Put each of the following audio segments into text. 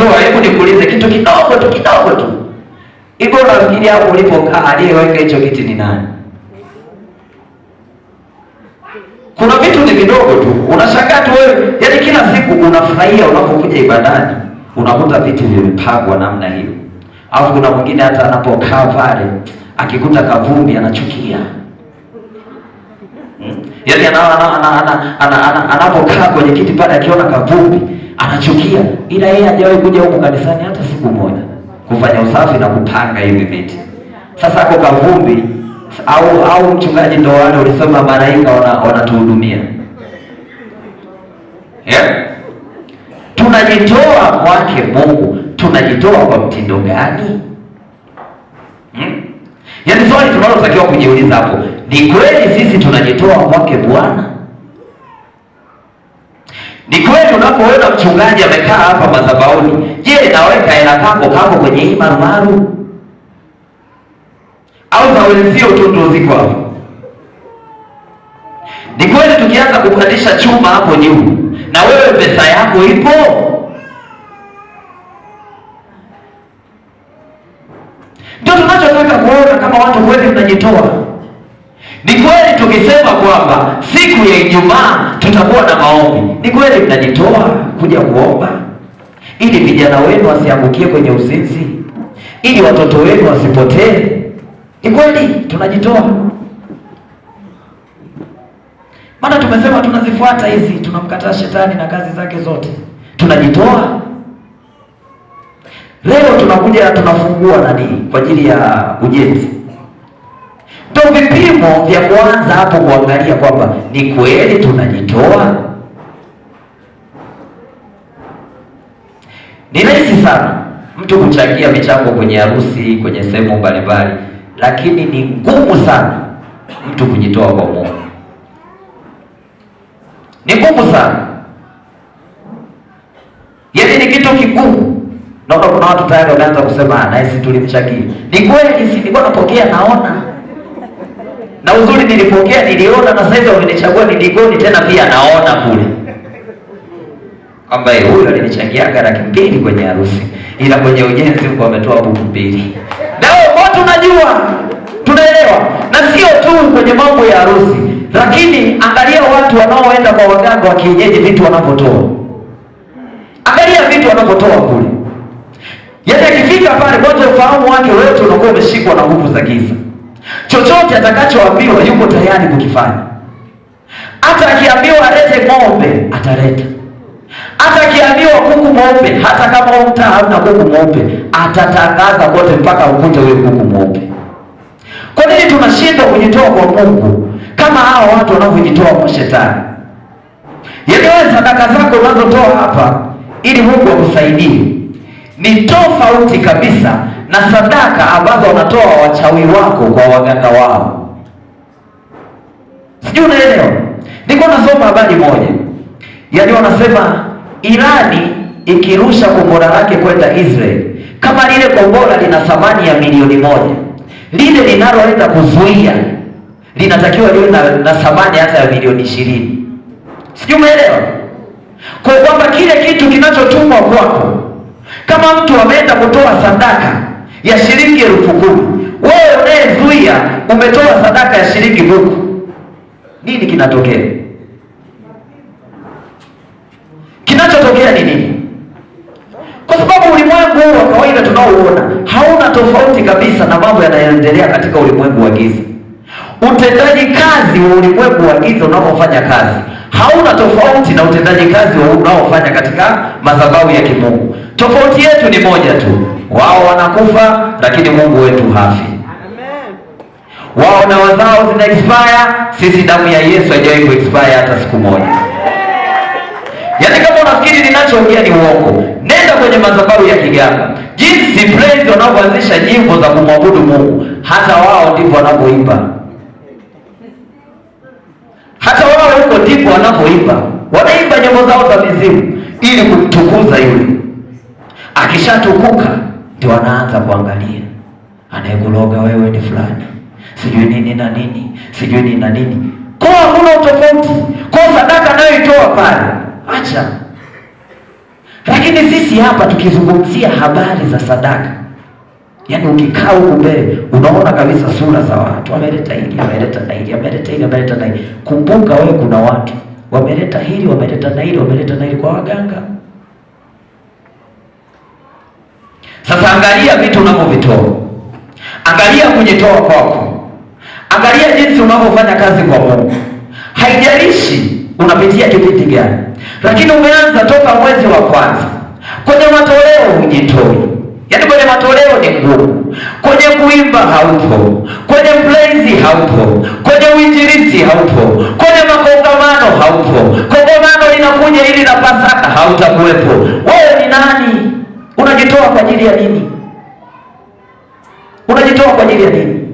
unajitoa. Hebu nikuulize kitu kidogo tu. Hivi unafikiri hapo ulipokaa aliyeweka hicho kiti ni nani? Kuna vitu ni vidogo tu. Unashangaa tu wewe, yaani kila siku unafurahia unapokuja ibadani, unakuta viti vimepangwa namna hiyo. Alafu kuna mwingine hata anapokaa pale, akikuta kavumbi anachukia. Yaani anapokaa kwenye kiti pale akiona kavumbi anachukia. Ila yeye hajawahi kuja huko kanisani hata siku moja kufanya usafi na kupanga hivi viti. Sasa hapo kavumbi au mchungaji ndo wale ulisema malaika wanatuhudumia. Tunajitoa kwake Mungu, tunajitoa kwa mtindo gani? Yaani swali tunalotakiwa kujiuliza hapo, ni kweli sisi tunajitoa kwake Bwana? Ni kweli unapoona mchungaji amekaa hapa madhabahuni, je, naweka hela kako kwenye hii marumaru? Au za wenzio tu ndio ziko hapo? Ni kweli tukianza kupandisha chuma hapo juu, na wewe pesa yako ipo? Ndio tunachotaka kuona kama watu kweli mnajitoa. Ni kweli tukisema kwamba siku ya Ijumaa tutakuwa na maombi, ni kweli mnajitoa kuja kuomba ili vijana wenu wasiangukie kwenye uzinzi, ili watoto wenu wasipotee? Ni kweli tunajitoa? Maana tumesema tunazifuata hizi, tunamkataa shetani na kazi zake zote. Tunajitoa? Leo tunakuja tunafungua nani kwa ajili ya ujenzi. Ndio vipimo vya kuanza hapo kuangalia kwamba ni kweli tunajitoa. Ni rahisi sana mtu kuchangia michango kwenye harusi, kwenye sehemu mbalimbali, lakini ni ngumu sana mtu kujitoa kwa Mungu. Ni ngumu sana. Yaani ni kitu kigumu. Naona kuna watu tayari wameanza kusema na sisi tulimchangia. Ni kweli, si nilikuwa napokea naona. Na uzuri nilipokea niliona, na sasa wamenichagua nilikoni tena pia naona kule. Kwamba huyu alinichangiaga $200 kwenye harusi, ila kwenye ujenzi huko ametoa $2,000. Ndio watu tunajua. Tunaelewa. Na sio tu kwenye mambo ya harusi, lakini angalia watu wanaoenda kwa waganga wa kienyeji, vitu wanapotoa. Angalia vitu wanapotoa kule. Yaani akifika pale kwanza ufahamu wake wote unakuwa umeshikwa na nguvu za giza. Chochote atakachoambiwa yuko tayari kukifanya. Hata akiambiwa alete ng'ombe, ataleta. Hata akiambiwa kuku mweupe, hata kama mtaa hauna kuku mweupe, atatangaza kote mpaka ukute wewe kuku mweupe. Kwa nini tunashindwa kujitoa kwa Mungu kama hao watu wanavyojitoa kwa shetani? Yaani wewe sadaka zako unazotoa hapa ili Mungu akusaidie ni tofauti kabisa na sadaka ambazo wanatoa wachawi wako kwa waganga wao. Sijui unaelewa? Niko nasoma habari moja. Yaani wanasema Irani ikirusha kombora lake kwenda Israeli, kama lile kombora lina thamani ya milioni 1, lile linaloenda kuzuia linatakiwa liwe na thamani hata ya milioni 20. Sijui umeelewa? Kwa kwamba kile kitu kinachotumwa kwako, kama mtu ameenda kutoa sadaka ya shilingi 10,000, wewe unayezuia umetoa sadaka ya shilingi 1,000, nini kinatokea? Kinachotokea ni nini? Kwa sababu ulimwengu huu wa kawaida tunaoona hauna tofauti kabisa na mambo yanayoendelea katika ulimwengu wa giza. Utendaji kazi wa ulimwengu wa giza unaofanya kazi hauna tofauti na utendaji kazi unaofanya katika madhabahu ya kimungu. Tofauti yetu ni moja tu. Wao wanakufa lakini Mungu wetu hafi. Amen. Wao na wazao zina expire, sisi damu ya Yesu haijawahi ku expire hata siku moja. Yaani kama unafikiri ninachoongea ni uongo, nenda kwenye madhabahu ya kiganga. Jinsi praise wanavyoanzisha nyimbo za kumwabudu Mungu, hata wao ndipo wanapoimba. Hata wao huko ndipo wanapoimba. Wanaimba nyimbo zao za mizimu ili kumtukuza yule. Akishatukuka ndio wanaanza kuangalia. Anayekuloga wewe ni fulani. Sijui nini na nini, sijui nini na nini. Kwa hakuna utofauti. Kwa sadaka nayo itoa pale, acha. Lakini sisi hapa tukizungumzia habari za sadaka, yaani ukikaa huko mbele unaona kabisa sura za watu, wameleta hili, wameleta na hili, wameleta hili, wameleta na hili. Kumbuka wewe, kuna watu wameleta hili, wameleta na hili, wameleta na hili kwa waganga. Sasa angalia vitu unavyovitoa, angalia kujitoa kwako, angalia jinsi unavyofanya kazi kwa Mungu. Haijalishi unapitia kipindi gani, lakini umeanza toka mwezi wa kwanza. Kwenye matoleo hujitoi, yaani kwenye matoleo ni ngumu, kwenye kuimba haupo, kwenye praise haupo, kwenye uinjilisti haupo, kwenye makongamano haupo. Kongamano linakuja ili la Pasaka hautakuwepo. Wewe ni nani? Unajitoa kwa ajili ya nini? Unajitoa kwa ajili ya nini?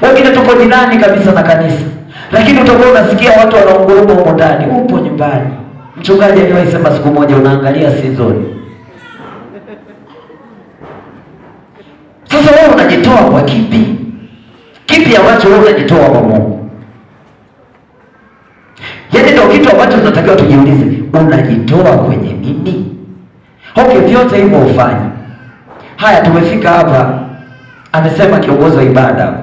Wengine tupo jirani kabisa na kanisa, lakini utakuwa unasikia watu wanaunguruma huko ndani. Upo nyumbani. Mchungaji aliwahi sema siku moja, unaangalia season. Sasa wewe unajitoa kwa kipi? Kipi ambacho wewe unajitoa kwa Mungu? Yaani ndio kitu ambacho tunatakiwa tujiulize, unajitoa kwenye nini? Okay, vyote hivyo ufanye. Haya, tumefika hapa, amesema kiongozi wa ibada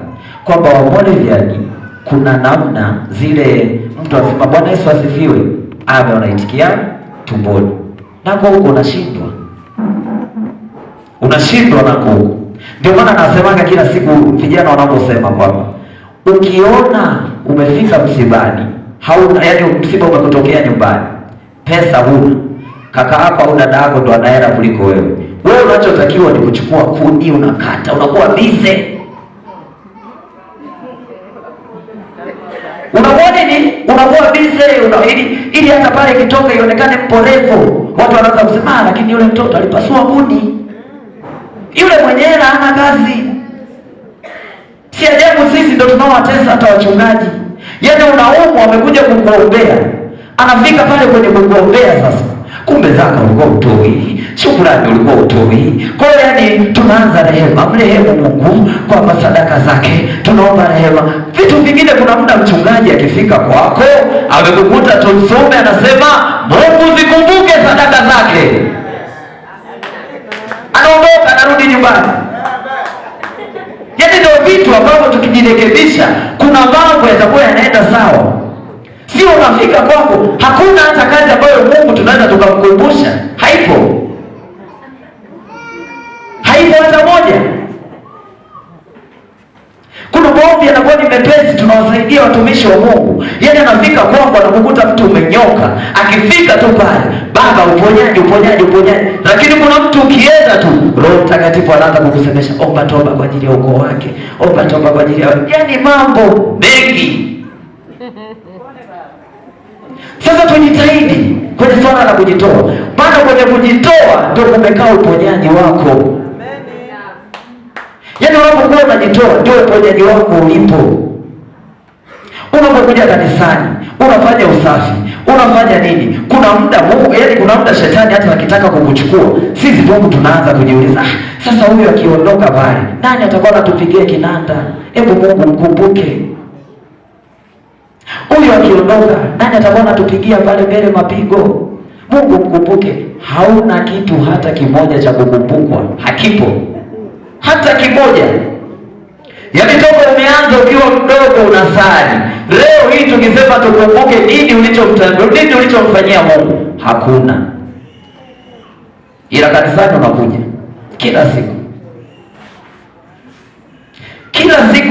kwamba Wamoravian kuna namna zile, mtu asema Bwana Yesu asifiwe, ame unaitikia tumboni. Nako huko unashindwa nako huko. Ndio maana nasemaga kila siku vijana wanaposema kwamba ukiona umefika msibani, hauna, yaani msiba umekutokea nyumbani, pesa huna, kaka yako au dada yako ndo anaenda kuliko wewe. Wewe unachotakiwa ni kuchukua kuni, unakata, unakuwa bize. Unakuwa nini? Unakuwa bize, ili hata pale kitoka ionekane mporevu. Watu wanaanza kusema lakini yule mtoto alipasua kuni. Yule mwenyewe hana kazi. Si ajabu sisi ndio tunaowatesa hata wachungaji. Yaani unaumwa, wamekuja kukuombea, anafika pale kwenye kukuombea sasa, kumbe zaka ulikuwa utoi, shukrani ulikuwa utoi. Kwa hiyo yaani tunaanza rehema, mrehemu Mungu kwa sadaka zake, tunaomba rehema. Vitu vingine, kuna muda mchungaji akifika kwako amekukuta tusome, anasema Mungu zikumbuke sadaka zake, anaondoka, anarudi nyumbani. Yaani ndio vitu ambavyo tukijirekebisha, kuna mambo yatakuwa yanaenda sawa. Sio unafika kwako hakuna hata kazi ambayo Mungu tunaweza tukamkumbusha. Haipo hata moja. Kuna maombi yanakuwa ni mepesi, tunawasaidia watumishi wa Mungu. Yaani anafika kwako anakukuta mtu umenyoka, akifika tu pale, baba uponyaji, uponyaji, uponyaji. Lakini kuna mtu ukienda tu, Roho Mtakatifu anaanza kukusemesha, omba toba kwa ajili ya ukoo wake, omba toba kwa ajili ya, yaani mambo mengi. Sasa tujitahidi kwenye swala la kujitoa. Maana kwenye kujitoa ndio kumekaa uponyaji wako. Yaani unapokuwa unajitoa ndio uponyaji wako ulipo. Unapokuja kanisani, unafanya usafi, unafanya nini? Kuna muda Mungu, yaani kuna muda shetani hata akitaka kukuchukua, sisi Mungu tunaanza kujiuliza, sasa huyu akiondoka pale, nani atakuwa anatupigia kinanda? Hebu Mungu mkumbuke. Huyu akiondoka, nani atakuwa anatupigia pale mbele mapigo? Mungu mkumbuke. Hauna kitu hata kimoja cha kukumbukwa, hakipo hata kimoja. Yaani toka umeanza ukiwa mdogo unasali, leo hii tukisema tukumbuke nini ulichomfanyia Mungu, hakuna. Ila kanisani unakuja kila siku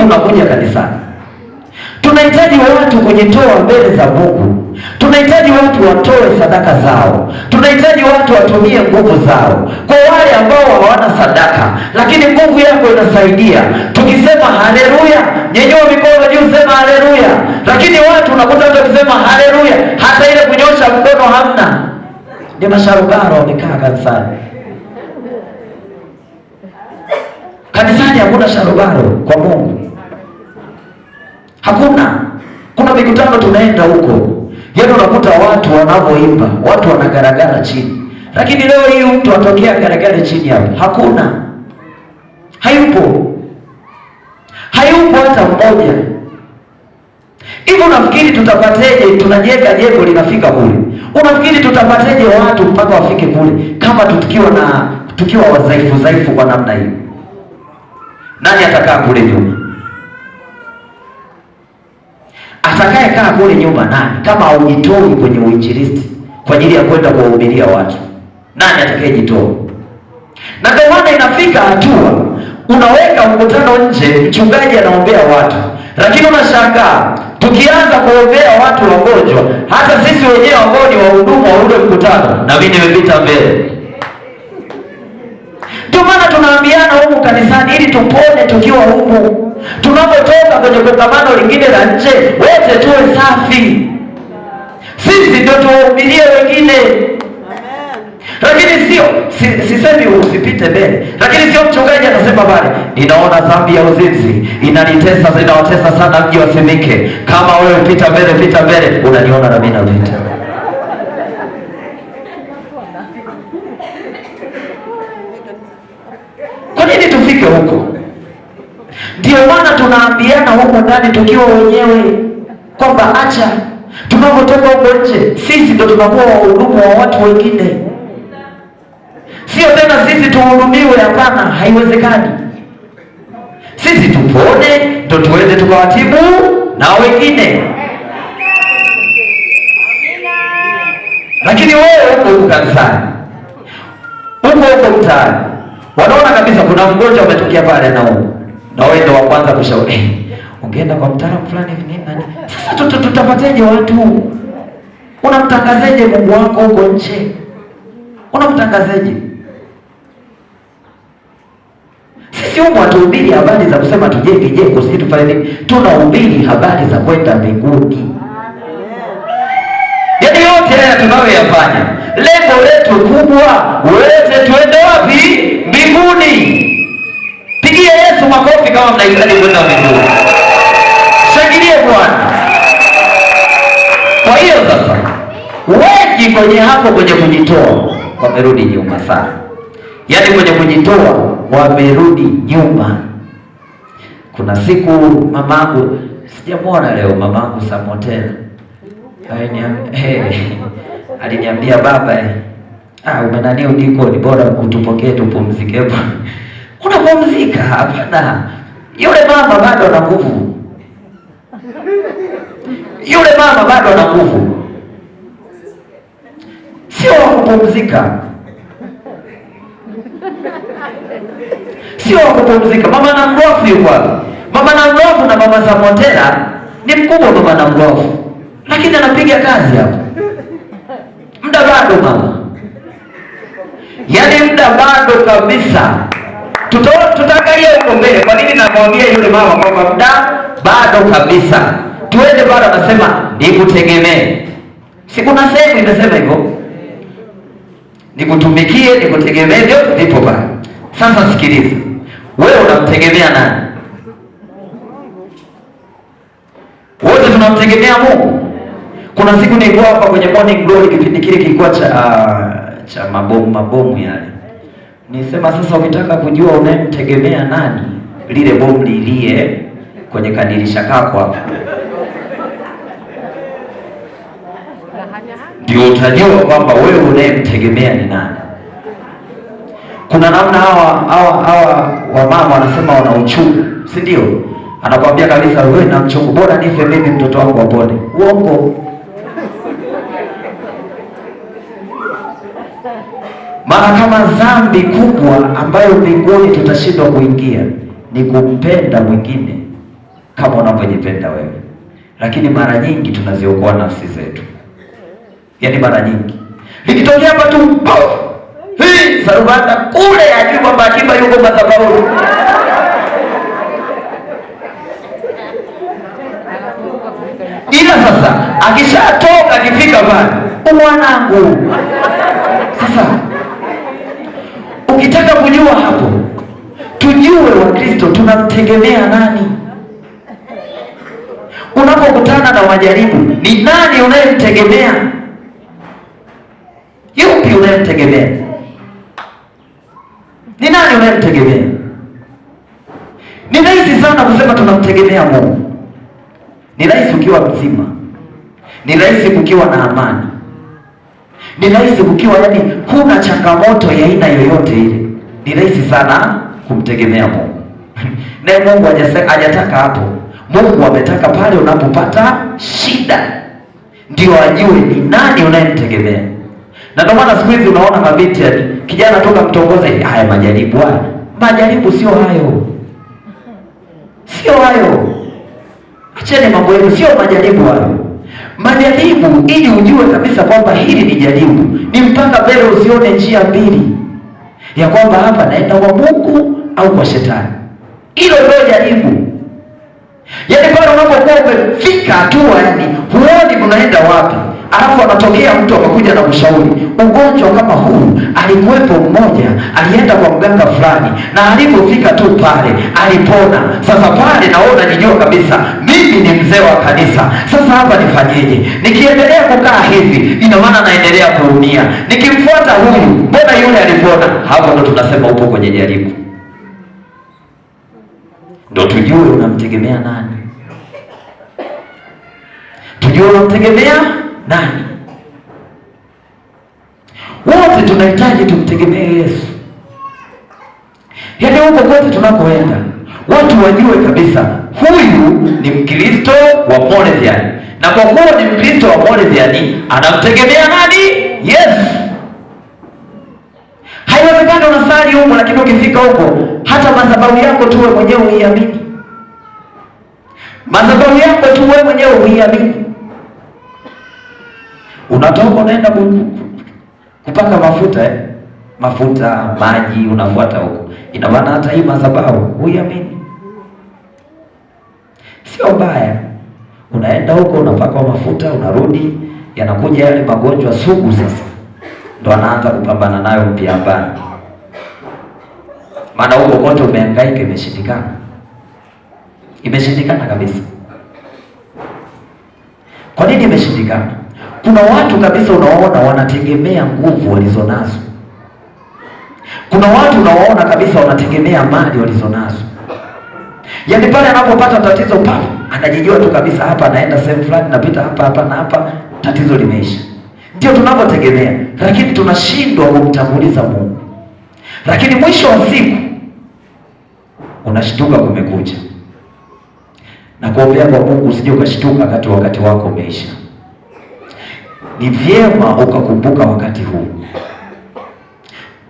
unakuja kanisani. Tunahitaji watu kujitoa mbele za Mungu. Tunahitaji watu watoe sadaka zao. Tunahitaji watu watumie nguvu zao. Kwa wale ambao hawana sadaka, lakini nguvu yako inasaidia, tukisema haleluya, nyenyua mikono juu, sema haleluya. Lakini watu unakuta hata kusema haleluya, hata ile kunyosha mkono hamna. Ni masharubaro wamekaa kanisani. Kanisani hakuna sharubaro kwa Mungu. Hakuna. Kuna mikutano tunaenda huko, yaani unakuta watu wanavyoimba, watu wanagaragara chini. Lakini leo hii mtu atokea garagara chini hapo, hakuna. Hayupo hata mmoja. Hivyo nafikiri tutapateje? Tunajenga jengo linafika kule, Unafikiri tutapateje watu mpaka wafike kule kama tukiwa wadhaifu kwa namna hiyo? Nani atakaa kule nyuma? Atakaye kaa kule nyuma nani? Kama haujitoi kwenye uinjilisti kwa ajili ya kwenda kuwahubiria watu, nani atakayejitoa? Na ndio maana inafika hatua unaweka mkutano nje, mchungaji anaombea watu, lakini unashangaa tukianza kuombea watu wagonjwa, hata sisi wenyewe ambao ni wahudumu wa ule mkutano, na mimi nimepita mbele. Ndio maana tunaambiana humu kanisani ili tupone tukiwa humu. Tunapotoka kwenye kongamano lingine la nje, wote tuwe safi. Sisi ndio tuwahubirie wengine. Lakini sio sisemi usipite mbele, lakini sio mchungaji anasema pale, ninaona dhambi ya uzinzi inawatesa sana mji wa Temeke. Kama wewe pita mbele, unaniona na mimi napita. Kwa nini tufike huko? Ndio maana tunaambiana huko ndani tukiwa wenyewe kwamba acha, tunapotoka huko nje sisi ndio tunakuwa wahudumu wa watu wengine. Sio tena sisi tuhudumiwe, hapana, haiwezekani. Sisi tupone ndio tuweze tukawatibu na wengine. Lakini wewe uko kanisani, uko mtaani, wanaona kabisa kuna mgonjwa umetokea pale na wewe ndio wa kwanza kushauri, ungeenda kwa mtaalamu fulani hivi nini. Sasa tutapateje watu? Unamtangazeje Mungu wako huko nje? Unamtangazeje? Sisi humu hatuhubiri habari za kusema tujenge jengo, sisi tufanye nini. Tunahubiri habari za kwenda mbinguni. Yaani yote haya tunayoyafanya, lengo letu kubwa, wote tuende wapi? Mbinguni. Pigie Yesu makofi kama mnahitaji kwenda mbinguni. Shangilie Bwana. Kwa hiyo sasa, wengi kwenye kujitoa wamerudi nyuma sana. Yaani kwenye kujitoa wamerudi nyuma. Kuna siku mamangu, sijamwona leo, mamangu Samotela aliniambia baba, umenani udiko, ni bora kutupokee tupumzike. Unapumzika? Hapana. Yule mama bado ana nguvu. Yule mama bado ana nguvu. Sio kupumzika. Sio kupumzika. Mama na mrofu yuko wapi? Mama na mrofu na mama Samotela ni mkubwa mama na mrofu, lakini anapiga kazi hapo. Muda bado mama. Yaani muda bado kabisa. Tutaangalia huko mbele. Kwa nini namwambia yule mama kwamba muda bado kabisa? Tuende bado, anasema nikutegemee. Si kuna sehemu imesema hivyo? Nikutumikie, nikutegemee, ndio vipo bado. Sasa sikiliza. Wewe unamtegemea nani? Wote tunamtegemea Mungu. Kuna siku nilikuwa hapa kwenye Morning Glory, kipindi kile kilikuwa cha mabomu yale. Nisema sasa, ukitaka kujua unayemtegemea nani, lile bomu lilie kwenye kadirisha kako hapo, ndio utajua kwamba wewe unayemtegemea ni nani. Kuna namna hawa wamama wanasema wana uchungu, si ndio? Anakuambia kabisa, wewe na mchungu, bora nife mimi mtoto wangu apone. Uongo. Maana kama dhambi kubwa ambayo mbinguni tutashindwa kuingia ni kumpenda mwingine kama unavyojipenda wewe. Lakini mara nyingi tunaziokoa nafsi zetu. Yaani mara nyingi likitokea hapa tu Sarubanda kule ajui kwamba Akiba yuko madhabahuni. Ila sasa akishatoka akifika pale, mwanangu, sasa ukitaka kujua hapo, tujue Wakristo tunamtegemea nani. Unapokutana na majaribu, ni nani unayemtegemea? Yupi unayemtegemea? Ni nani unayemtegemea? Ni rahisi sana kusema tunamtegemea Mungu. Ni rahisi ukiwa mzima. Ni rahisi ukiwa na amani. Ni rahisi ukiwa yani huna changamoto ya aina yoyote ile, ni rahisi sana kumtegemea Mungu. Naye Mungu hajataka hapo. Mungu ametaka pale unapopata shida ndio ajue ni nani unayemtegemea. Na ndio maana siku hizi unaona mabinti kijana toka mtongoza, haya majaribu haya. Majaribu sio hayo. Sio hayo. Acheni mambo yenu, sio majaribu hayo. Majaribu ili ujue kabisa kwamba hili ni jaribu, ni mpaka mbele usione njia mbili ya kwamba hapa naenda kwa Mungu au kwa shetani. Hilo ndio jaribu. Yaani pale unapokuwa umefika hatua yani huoni unaenda wapi, alafu anatokea mtu akakuja na kushauri ugonjwa kama huu. Alikuwepo mmoja alienda kwa mganga fulani na alipofika tu pale alipona. Sasa pale naona unajijua kabisa mimi ni mzee wa kanisa. Sasa hapa nifanyeje? Nikiendelea kukaa hivi ina maana naendelea kuumia. Nikimfuata huyu mbona yule alipona? Hapo ndo tunasema upo kwenye jaribu. Ndio tujue unamtegemea nani. Tujue unamtegemea nani. Wote tunahitaji tumtegemee Yesu. Yaani huko kote tunakoenda watu wajue kabisa huyu ni Mkristo wa Moravian. Na kwa kuwa ni Mkristo wa Moravian anamtegemea nani? Yesu. Haiwezekani unasali huko lakini ukifika huko hata madhabahu yako tu wewe mwenyewe uiamini. Madhabahu yako tu wewe mwenyewe uiamini. Unatoka unaenda kupaka mafuta mafuta, maji unafuata huko. Ina maana hata hii madhabahu uiamini. Sio mbaya. Unaenda huko unapaka mafuta, unarudi, yanakuja yale magonjwa sugu sasa. Ndo anaanza kupambana nayo mpambana. Maana huko kote umehangaika imeshindikana. Imeshindikana kabisa. Kwa nini imeshindikana? Kuna watu kabisa unawaona wanategemea nguvu walizonazo. Kuna watu unawaona kabisa wanategemea mali walizonazo. Yaani pale anapopata tatizo pale, anajijua tu kabisa hapa anaenda sehemu fulani, napita hapa na hapa, tatizo limeisha. Ndio tunapotegemea, lakini tunashindwa kumtanguliza Mungu. Lakini mwisho wa siku unashtuka kumekucha. Na kuombea kwa Mungu usije ukashtuka wakati wako umeisha. Ni vyema ukakumbuka wakati huu.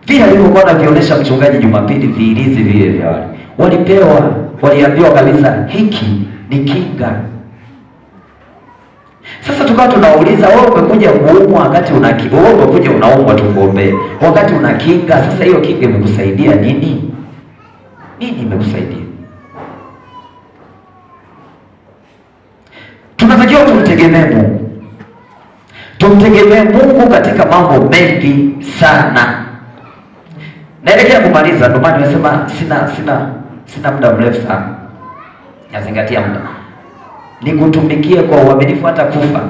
Vile alivyokuwa anavionyesha mchungaji Jumapili, viilizi vile vya waliambiwa kabisa hiki ni kinga. Sasa tukawa tunauliza wewe umekuja kuumwa wakati wewe umekuja unaumwa tukuombee. Wakati una kinga, sasa hiyo kinga imekusaidia nini? Nini imekusaidia? Tunatakiwa tumtegemee Mungu. Tumtegemee Mungu katika mambo mengi sana. Naelekea kumaliza, ndio maana nimesema sina muda mrefu sana. Nazingatia muda. Nikutumikie kwa uaminifu hata kufa.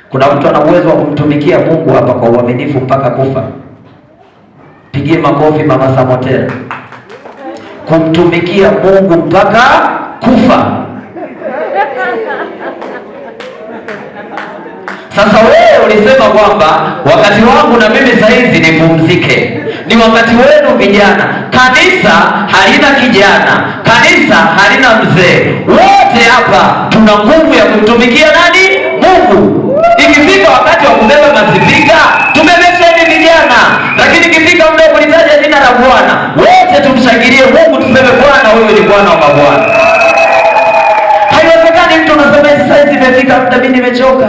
Kuna mtu ana uwezo wa kumtumikia Mungu hapa kwa uaminifu mpaka kufa. Pigie makofi Mama Samotela. Kumtumikia Mungu mpaka kufa. Sasa wewe ulisema kwamba wakati wangu na mimi saizi nipumzike. Ni wakati wenu vijana. Kanisa halina kijana, kanisa halina mzee. Wote hapa tuna nguvu ya kumtumikia nani? Mungu. Ikifika wakati wa kubeba mazivika, tumebesheni vijana. Lakini ikifika muda wa kulitaja jina la Bwana, wote tumshangilie Mungu, tuseme Bwana wewe ni Bwana wa mabwana. Haiwezekani mtu unasema sasa hivi imefika muda mimi nimechoka.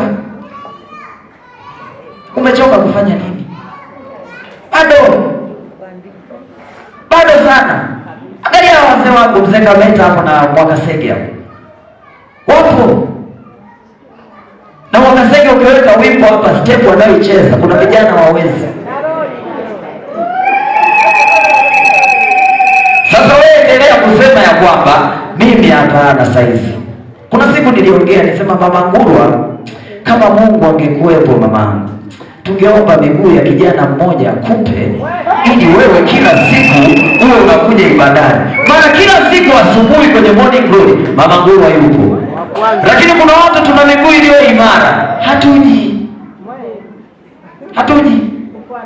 Umechoka kufanya nini? Bado sana. Angalia wazee wangu, mzee Kameta hapo na Mwakasege hapo. Wapo. Na Mwakasege ukiweka wimbo hapa step wanaoicheza, kuna vijana wawezi. Sasa wewe endelea kusema ya kwamba mimi hapana saizi. Kuna siku niliongea nisema Mama Ngurwa, kama Mungu angekuwepo mamangu, tungeomba miguu ya kijana mmoja akupe ili wewe kila siku uwe unakuja ibadani. Maana kila siku asubuhi kwenye morning glory Mama Ngurwa yupo. Lakini kuna watu tuna miguu iliyo imara, hatuji. hatuji.